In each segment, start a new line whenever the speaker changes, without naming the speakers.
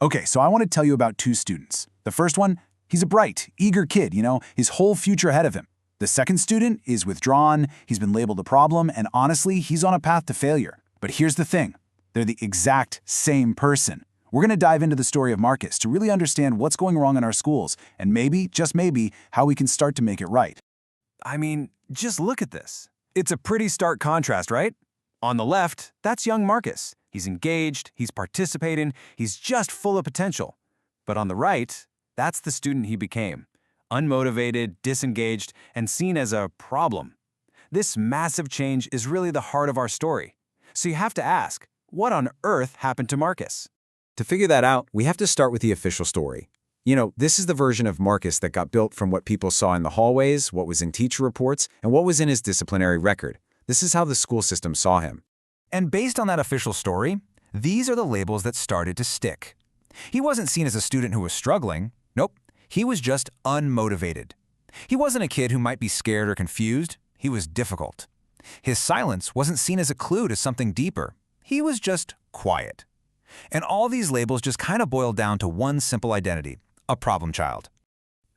Okay, so I want to tell you about two students. The first one, he's a bright, eager kid, his whole future ahead of him. The second student is withdrawn, he's been labeled a problem, and honestly, he's on a path to failure. But here's the thing, they're the exact same person. We're going to dive into the story of Marcus to really understand what's going wrong in our schools, and maybe, just maybe, how we can start to make it right.
I mean, just look at this. It's a pretty stark contrast, right? On the left, that's young Marcus. He's engaged, he's participating, he's just full of potential. But on the right, that's the student he became. Unmotivated, disengaged, and seen as a problem. This massive change is really the heart of our story. So you have to ask, what on earth happened to Marcus?
To figure that out, we have to start with the official story. This is the version of Marcus that got built from what people saw in the hallways, what was in teacher reports, and what was in his disciplinary record. This is how the school system saw him.
And based on that official story, these are the labels that started to stick. He wasn't seen as a student who was struggling. Nope, he was just unmotivated. He wasn't a kid who might be scared or confused. He was difficult. His silence wasn't seen as a clue to something deeper. He was just quiet. And all these labels just kind of boiled down to one simple identity, a problem child.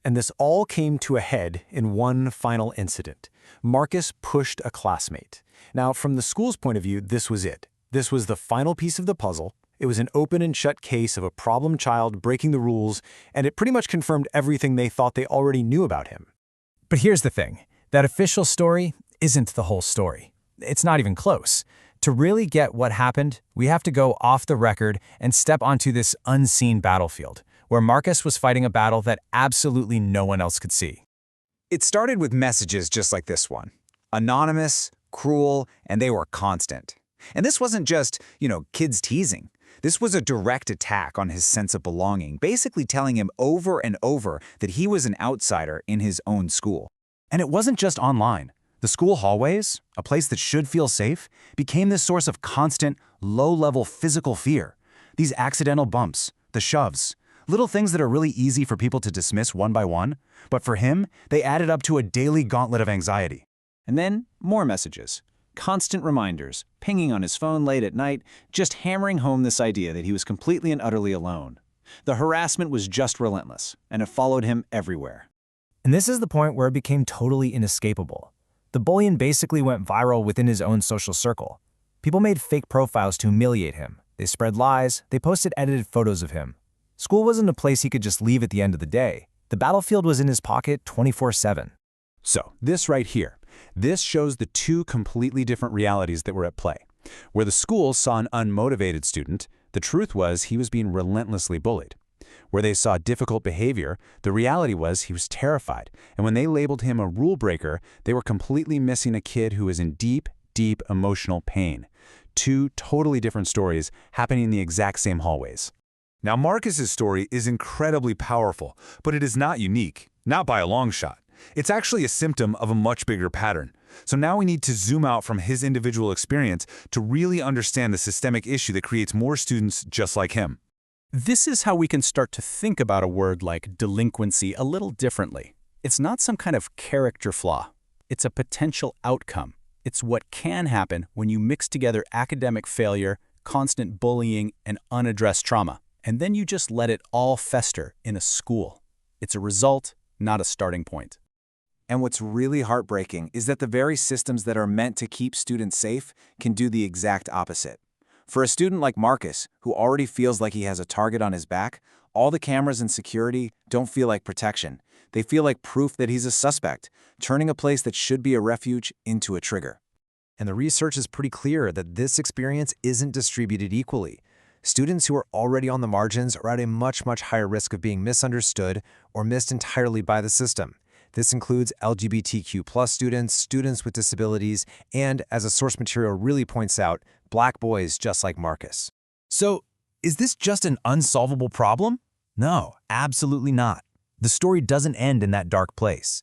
And this all came to a head in one final incident. Marcus pushed a classmate. Now, from the school's point of view, this was it. This was the final piece of the puzzle. It was an open and shut case of a problem child breaking the rules, and it pretty much confirmed everything they thought they already knew about him.
But here's the thing. That official story isn't the whole story. It's not even close. To really get what happened, we have to go off the record and step onto this unseen battlefield, where Marcus was fighting a battle that absolutely no one else could see.
It started with messages just like this one. Anonymous, cruel, and they were constant. And this wasn't just, kids teasing. This was a direct attack on his sense of belonging, basically telling him over and over that he was an outsider in his own school.
And it wasn't just online. The school hallways, a place that should feel safe, became this source of constant, low-level physical fear. These accidental bumps, the shoves, little things that are really easy for people to dismiss one by one, but for him, they added up to a daily gauntlet of anxiety.
And then, more messages. Constant reminders, pinging on his phone late at night, just hammering home this idea that he was completely and utterly alone. The harassment was just relentless, and it followed him everywhere.
And this is the point where it became totally inescapable. The bullying basically went viral within his own social circle. People made fake profiles to humiliate him. They spread lies. They posted edited photos of him. School wasn't a place he could just leave at the end of the day. The battlefield was in his pocket 24/7.
So, this right here, this shows the two completely different realities that were at play. Where the school saw an unmotivated student, the truth was he was being relentlessly bullied. Where they saw difficult behavior, the reality was he was terrified. And when they labeled him a rule breaker, they were completely missing a kid who was in deep, deep emotional pain. Two totally different stories happening in the exact same hallways.
Now, Marcus's story is incredibly powerful, but it is not unique, not by a long shot. It's actually a symptom of a much bigger pattern. So now we need to zoom out from his individual experience to really understand the systemic issue that creates more students just like him.
This is how we can start to think about a word like delinquency a little differently. It's not some kind of character flaw. It's a potential outcome. It's what can happen when you mix together academic failure, constant bullying, and unaddressed trauma, and then you just let it all fester in a school. It's a result, not a starting point.
And what's really heartbreaking is that the very systems that are meant to keep students safe can do the exact opposite. For a student like Marcus, who already feels like he has a target on his back, all the cameras and security don't feel like protection. They feel like proof that he's a suspect, turning a place that should be a refuge into a trigger.
And the research is pretty clear that this experience isn't distributed equally. Students who are already on the margins are at a much, much higher risk of being misunderstood or missed entirely by the system. This includes LGBTQ+ students, students with disabilities, and, as a source material really points out, Black boys just like Marcus.
So, is this just an unsolvable problem? No, absolutely not. The story doesn't end in that dark place.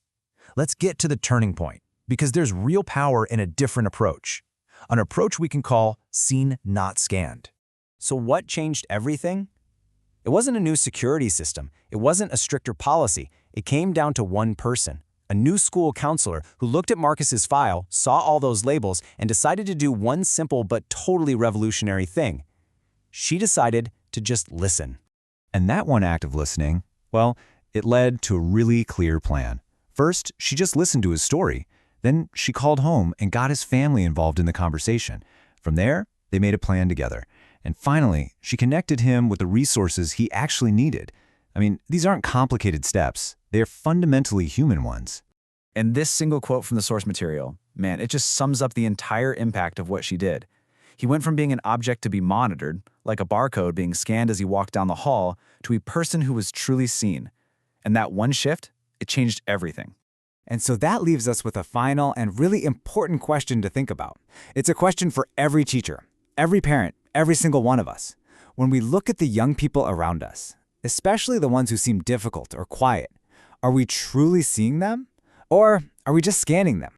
Let's get to the turning point, because there's real power in a different approach. An approach we can call seen, not scanned.
So what changed everything? It wasn't a new security system. It wasn't a stricter policy. It came down to one person, a new school counselor who looked at Marcus's file, saw all those labels, and decided to do one simple but totally revolutionary thing. She decided to just listen.
And that one act of listening, well, it led to a really clear plan. First, she just listened to his story. Then she called home and got his family involved in the conversation. From there, they made a plan together. And finally, she connected him with the resources he actually needed. I mean, these aren't complicated steps. They're fundamentally human ones.
And this single quote from the source material, man, it just sums up the entire impact of what she did. He went from being an object to be monitored, like a barcode being scanned as he walked down the hall, to a person who was truly seen. And that one shift, it changed everything.
And so that leaves us with a final and really important question to think about. It's a question for every teacher, every parent, every single one of us. When we look at the young people around us, especially the ones who seem difficult or quiet, are we truly seeing them? Or are we just scanning them?